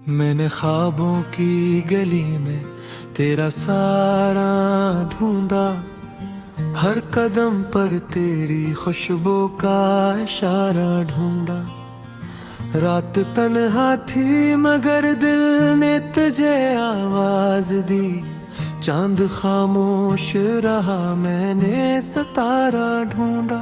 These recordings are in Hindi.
मैंने ख्वाबों की गली में तेरा सारा ढूंढा, हर कदम पर तेरी खुशबू का इशारा ढूंढा। रात तन्हा थी मगर दिल ने तुझे आवाज दी, चांद खामोश रहा मैंने सितारा ढूंढा।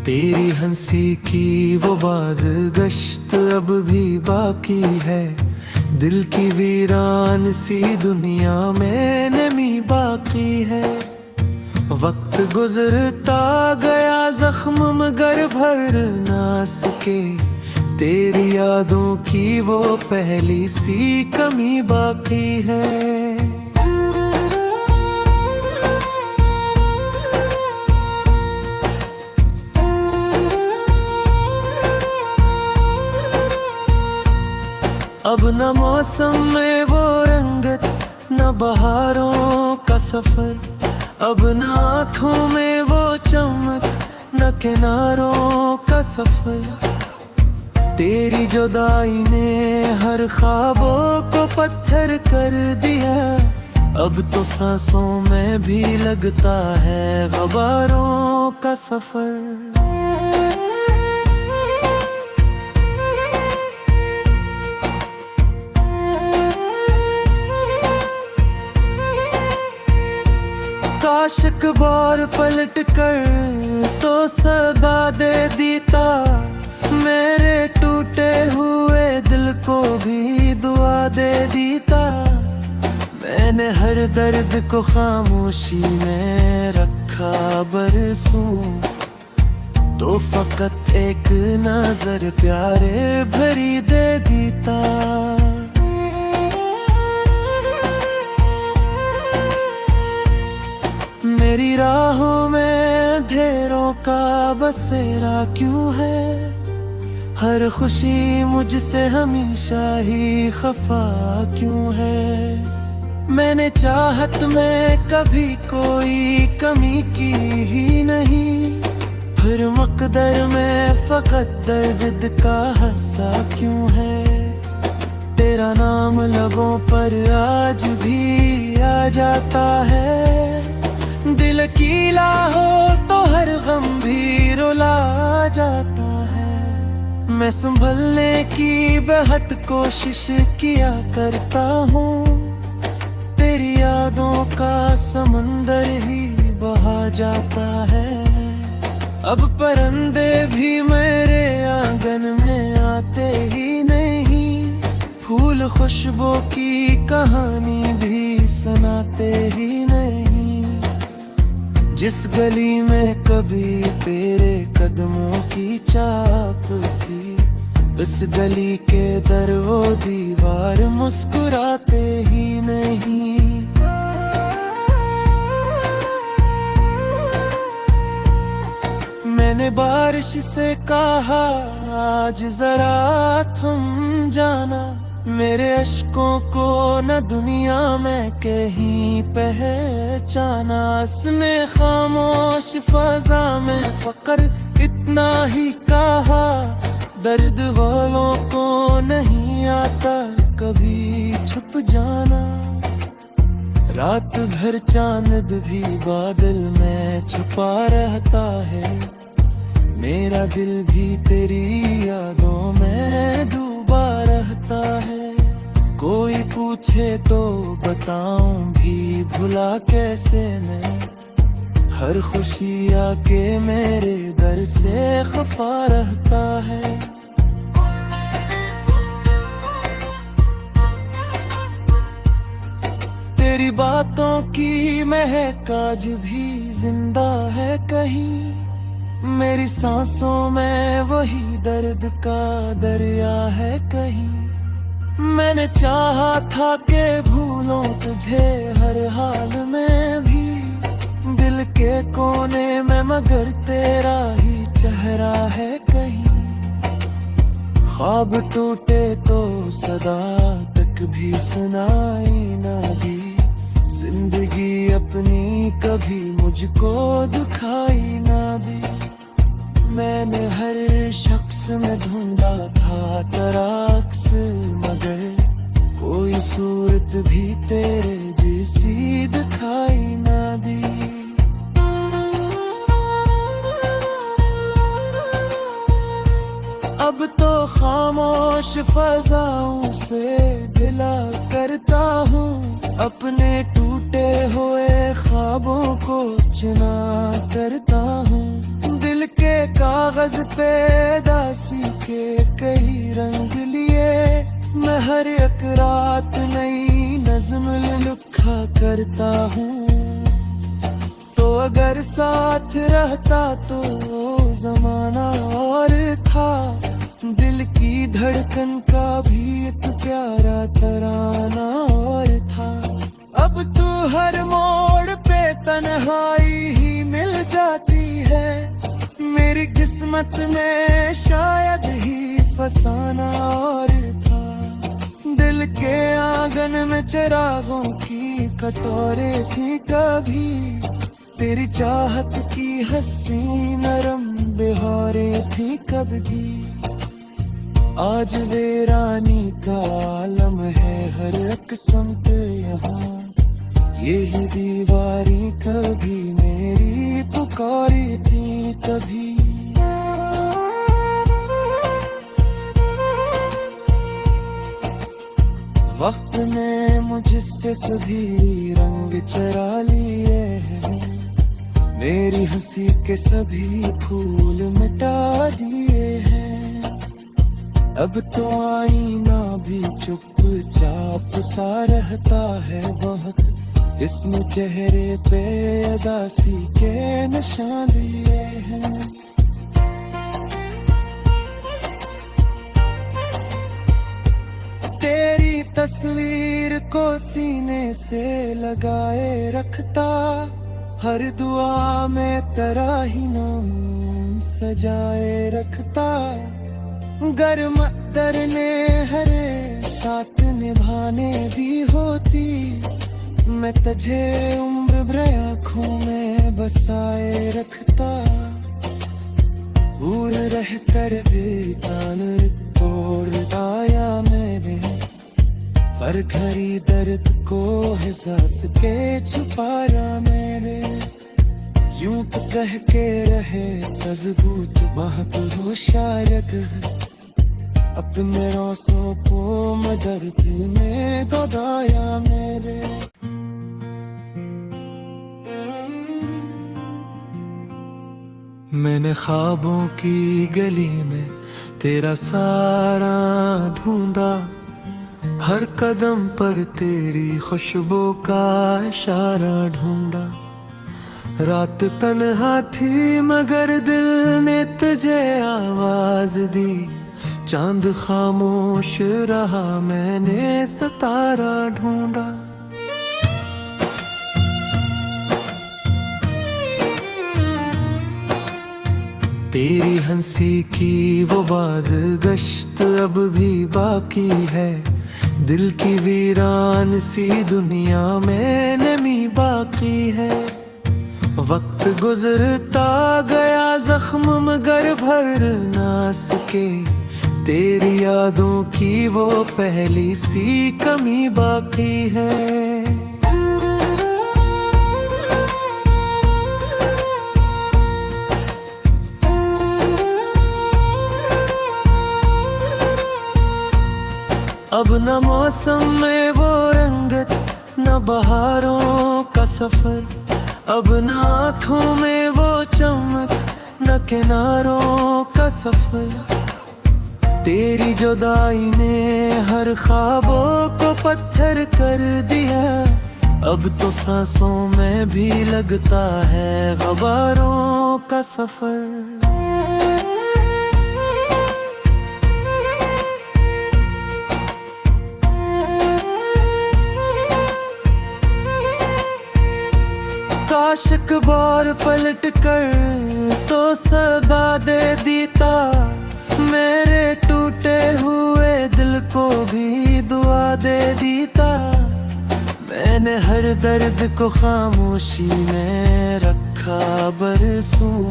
तेरी हंसी की वो बाज गश्त अब भी बाकी है, दिल की वीरान सी दुनिया में नमी बाकी है। वक्त गुजरता गया जख्म मगर भर ना सके, तेरी यादों की वो पहली सी कमी बाकी है। अब न मौसम में वो रंगत, न बहारों का सफर, अब न आँखों में वो चमक, न किनारों का सफर। तेरी जुदाई ने हर ख्वाबों को पत्थर कर दिया, अब तो सांसों में भी लगता है ग़बारों का सफर। काश एक बार पलट कर तो सदा दे देता, मेरे टूटे हुए दिल को भी दुआ दे देता। मैंने हर दर्द को खामोशी में रखा बरसों, तो फकत एक नजर प्यारे भरी दे देता। मेरी राहों में अंधेरों का बसेरा क्यों है, हर खुशी मुझसे हमेशा ही खफा क्यों है। मैंने चाहत में कभी कोई कमी की ही नहीं, फिर मकदर में फकत दर्द का हस्सा क्यों है। तेरा नाम लबों पर आज भी आ जाता है, दिल कीला हो तो हर गम भी रुला जाता है। मैं संभलने की बेहद कोशिश किया करता हूँ, तेरी यादों का समंदर ही बहा जाता है। अब परिंदे भी मेरे आंगन में आते ही नहीं, फूल खुशबू की कहानी भी सुनाते ही नहीं। जिस गली में कभी तेरे कदमों की छाप थी, इस गली के दर वो दीवार मुस्कुराते ही नहीं। मैंने बारिश से कहा आज जरा थम जाना, मेरे अश्कों को न दुनिया में कहीं पहचाना। उसने खामोश फजा में फकर इतना ही कहा, दर्द वालों को नहीं आता कभी छुप जाना। रात भर चांद भी बादल में छुपा रहता है, मेरा दिल भी तेरी यादों में डूबा रहता है। कोई पूछे तो बताऊं भी भुला कैसे मैं, हर खुशी आके मेरे दर से खफा रहता है। तेरी बातों की महक आज भी जिंदा है कहीं, मेरी सांसों में वही दर्द का दरिया है कहीं। मैंने चाहा था कि भूलों तुझे हर हाल में भी, दिल के कोने में मगर तेरा ही चेहरा है कहीं। ख्वाब टूटे तो सदा तक भी सुनाई ना दी, जिंदगी अपनी कभी मुझको दुखाई ना दी। मैंने हर शख्स में ढूंढा था तराक्स, मगर कोई सूरत भी तेरे जैसी दिखाई ना दी। अब तो खामोश फजाओं से गिला करता हूँ, अपने टूटे हुए ख्वाबों को चिना करता हूँ। दिल के कागज पे दासी के कई रंग लिए, मैं हर एक रात नई नज़्म लिखा करता हूँ। तो अगर साथ रहता तो जमाना और था, दिल की धड़कन का भी एक प्यारा तराना और था। अब तू हर मोड़ पे तन्हाई ही मिल जाती है, मेरी किस्मत में शायद ही फसाना और था। दिल के आंगन में चिरागों की कटोरे थी कभी, तेरी चाहत की हंसी नरम बिहारे थी कभी। आज वीरानी का आलम है हर एक समत यहाँ, यही दीवारी कभी मेरी पुकारी थी कभी। वक्त ने मुझसे सभी रंग चरा लिए हैं, मेरी हंसी के सभी फूल मिटा दिए हैं। अब तो आईना भी चुपचाप सा रहता है बहुत, इसने चेहरे पे उदासी के निशान दिए हैं। तेरी तस्वीर को सीने से लगाए रखता, हर दुआ में तेरा ही नाम सजाए रखता। गर्म दरने हरे साथ निभाने दी होती, मैं तुझे उम्र भर आँखों में बसाए रखता। दूर रह कर भी तान तोड़ाया मैंने, पर घड़ी दर्द को एहसास के छुपाया मैंने। यूं तो कह के रहे मजबूत महक हो शायद, अपने रौसों को मैं दर्द में दबाया मेरे। मैंने ख्वाबों की गली में तेरा सारा ढूंढा, हर कदम पर तेरी खुशबू का इशारा ढूंढा। रात तन्हा थी मगर दिल ने तुझे आवाज दी, चांद खामोश रहा मैंने सितारा ढूंढा। तेरी हंसी की वो बाज गश्त अब भी बाकी है, दिल की वीरान सी दुनिया में नमी बाकी है। वक्त गुजरता गया जख्म मगर भर ना सके, तेरी यादों की वो पहली सी कमी बाकी है। अब न मौसम में वो रंगत, न बहारों का सफर, अब न आँखों में वो चमक, न किनारों का सफर। तेरी जुदाई ने हर ख्वाबों को पत्थर कर दिया, अब तो सांसों में भी लगता है गबारों का सफर। काश एक बार पलट कर तो सदा दे देता, मेरे टूटे हुए दिल को भी दुआ दे देता। मैंने हर दर्द को खामोशी में रखा बरसों,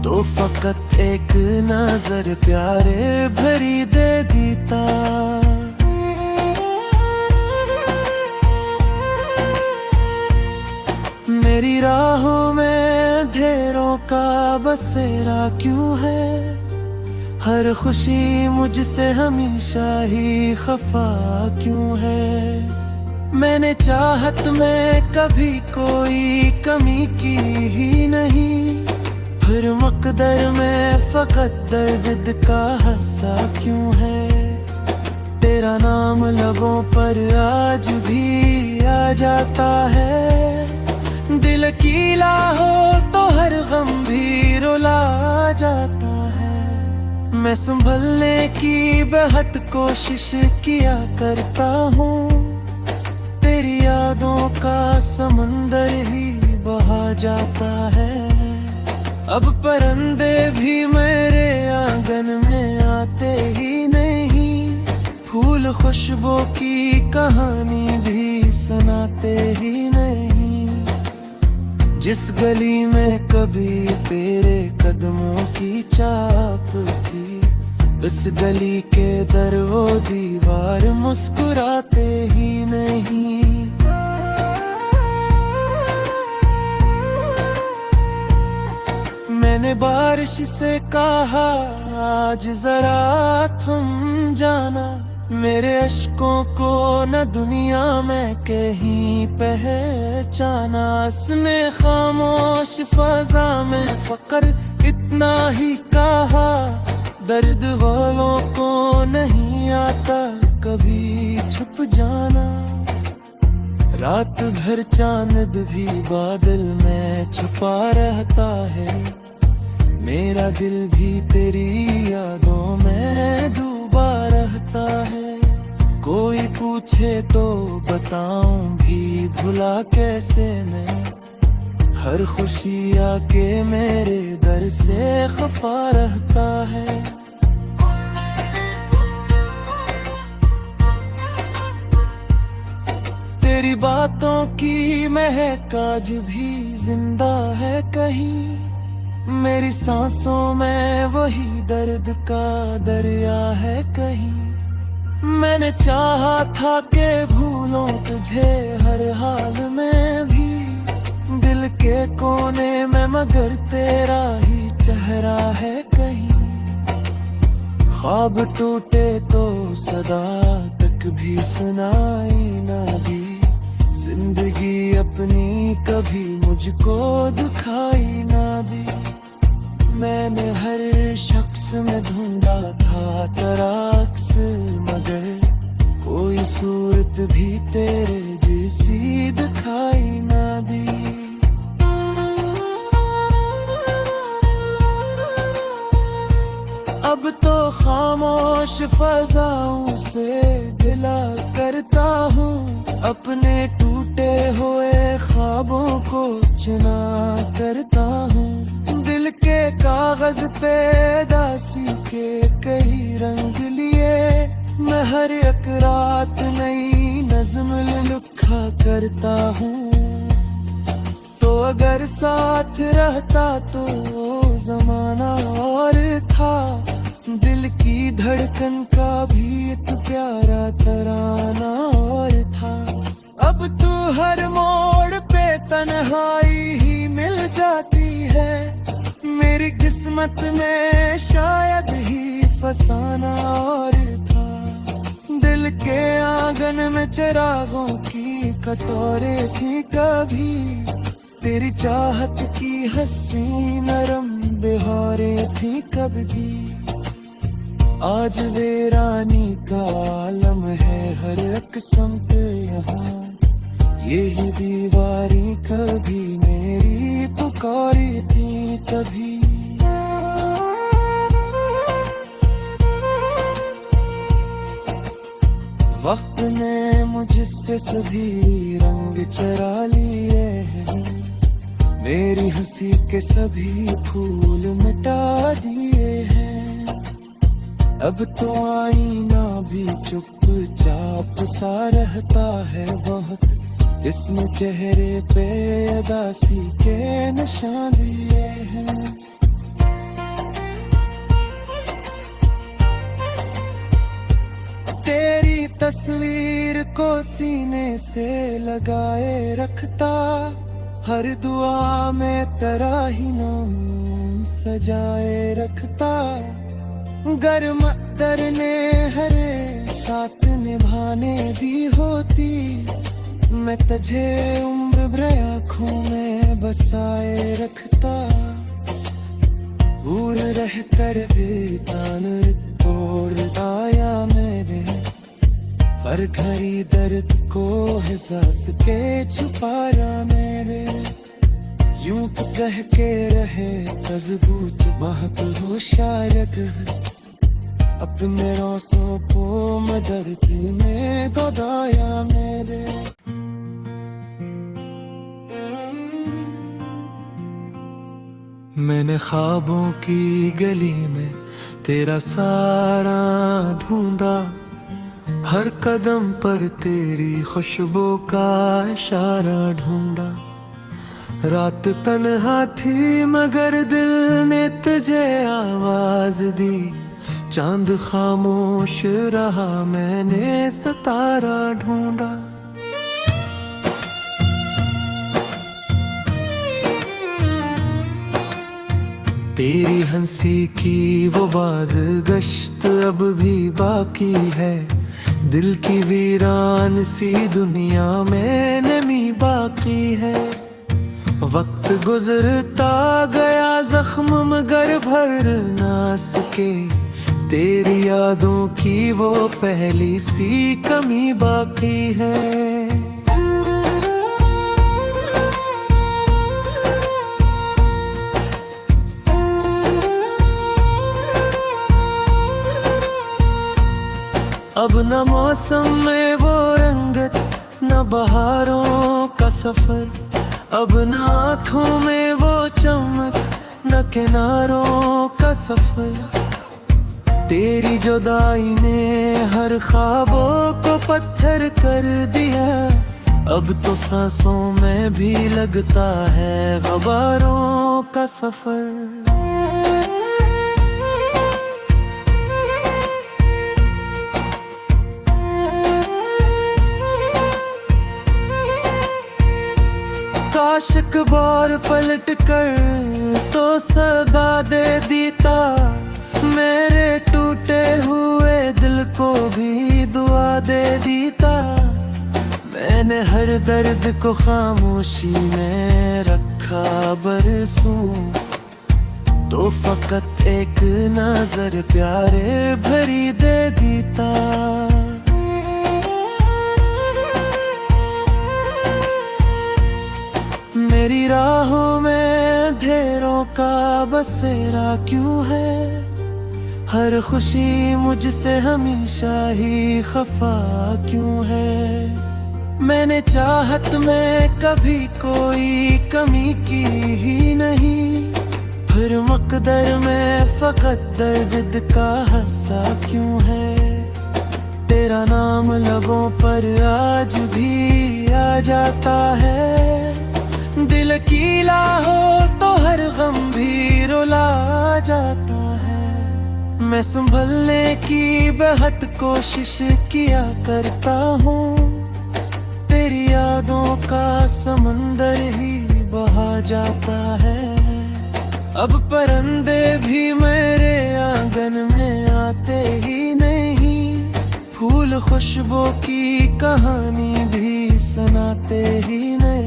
तो फकत एक नजर प्यारे भरी दे दीता। मेरी राहों में अंधेरों का बसेरा क्यों है, हर खुशी मुझसे हमेशा ही खफा क्यों है। मैंने चाहत में कभी कोई कमी की ही नहीं, फिर मकदर में फकत दर्द का हंसा क्यों है। तेरा नाम लबों पर आज भी आ जाता है, दिल कीला हो तो हर गम भी रुला जाता है। मैं संभलने की बेहद कोशिश किया करता हूँ, तेरी यादों का समंदर ही बहा जाता है। अब परिंदे भी मेरे आंगन में आते ही नहीं, फूल खुशबू की कहानी भी सुनाते ही नहीं। जिस गली में कभी तेरे कदमों की छाप थी, इस गली के दर वो दीवार मुस्कुराते ही नहीं। मैंने बारिश से कहा आज जरा थम जाना, मेरे अश्कों को न दुनिया में कहीं पहचाना। उसने खामोश फजा में फकर इतना ही कहा, दर्द वालों को नहीं आता कभी छुप जाना। रात भर चांद भी बादल में छुपा रहता है, मेरा दिल भी तेरी यादों में डूबा रहता है। कोई पूछे तो बताऊं भी भुला कैसे मैं, हर खुशी आके मेरे दर से खफा रहता है। तेरी बातों की महक आज भी जिंदा है कहीं, मेरी सांसों में वही दर्द का दरिया है कहीं। मैंने चाहा था कि भूलों तुझे हर हाल में भी, दिल के कोने में मगर तेरा ही चेहरा है कहीं। ख्वाब टूटे तो सदा तक भी सुनाई ना दी, जिंदगी अपनी कभी मुझको दिखाई ना दी। मैंने हर शख्स में ढूंढा था तेरा अक्स, मगर कोई सूरत भी तेरे जैसी दिखाई ना दी। अब तो खामोश फजाओं से गिला करता हूँ, अपने टूटे हुए ख्वाबों को चिना करता हूँ। दिल के कागज पे दासी के कई रंग लिए, मैं हर एक रात नई नज्म लिखा करता हूँ। तो अगर साथ रहता तो जमाना और था, दिल की धड़कन का भी एक प्यारा तराना और था। अब तू हर मोड़ पे तन्हाई ही मिल जाती है, मेरी किस्मत में शायद ही फसाना और था। दिल के आंगन में चिरागों की कटोरे थी कभी, तेरी चाहत की हंसी नरम बिहारे थी कभी। आज वीरानी का आलम है हर एक समत यहाँ, यही दीवारी कभी मेरी पुकारी थी कभी। वक्त ने मुझसे सभी रंग चरा लिए हैं, मेरी हंसी के सभी फूल मिटा दिए हैं। अब तो आईना भी चुपचाप सा रहता है बहुत, इसने चेहरे पे उदासी के निशान दिए हैं। तस्वीर को सीने से लगाए रखता, हर दुआ में तेरा ही नाम सजाए रखता। गर्म दरने हरे साथ निभाने दी होती, मैं तुझे उम्र भर आँखों में बसाए रखता। दूर रह कर भी तान तोड़ आया मेरे, हर घड़ी दर्द को एहसास के छुपाया मेरे। यूं तो कह के रहे मजबूत महक हो शायद, अपने रौसों को मदद में गोदाया मेरे। मैंने ख्वाबों की गली में तेरा सारा ढूंढा, हर कदम पर तेरी खुशबू का इशारा ढूंढा। रात तन्हा थी मगर दिल ने तुझे आवाज दी, चांद खामोश रहा मैंने सितारा ढूंढा। तेरी हंसी की वो बाज गश्त अब भी बाकी है, दिल की वीरान सी दुनिया में नमी बाकी है। वक्त गुजरता गया जख्म मगर भर ना सके, तेरी यादों की वो पहली सी कमी बाकी है। अब न मौसम में वो रंगत, न बहारों का सफर, अब न आँखों में वो चमक, न किनारों का सफर। तेरी जुदाई ने हर ख्वाबों को पत्थर कर दिया, अब तो सांसों में भी लगता है गबारों का सफर। काश एक बार पलट कर तो सदा दे देता, मेरे टूटे हुए दिल को भी दुआ दे देता। मैंने हर दर्द को खामोशी में रखा बरसों, तो फकत एक नजर प्यारे भरी दे देता। मेरी राहों में अंधेरों का बसेरा क्यों है, हर खुशी मुझसे हमेशा ही खफा क्यों है। मैंने चाहत में कभी कोई कमी की ही नहीं, फिर मकदर में फकत दर्द का हस्सा क्यों है। तेरा नाम लबों पर आज भी आ जाता है, दिल कीला हो तो हर गम भी रुला जाता है। मैं संभलने की बेहद कोशिश किया करता हूँ, तेरी यादों का समंदर ही बहा जाता है। अब परिंदे भी मेरे आंगन में आते ही नहीं, फूल खुशबू की कहानी भी सुनाते ही नहीं।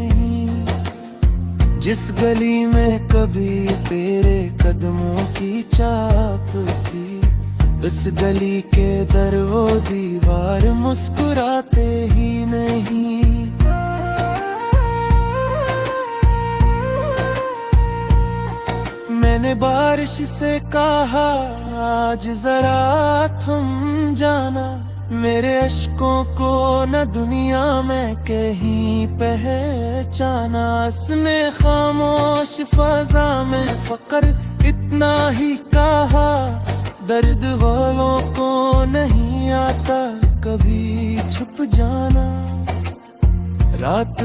जिस गली में कभी तेरे कदमों की चाप थी, इस गली के दर वो दीवार मुस्कुराते ही नहीं। मैंने बारिश से कहा आज जरा थम जाना, मेरे अश्कों को न दुनिया में कहीं पहचाना। उसने खामोश फजा में फकर इतना ही कहा, दर्द वालों को नहीं आता कभी छुप जाना। रात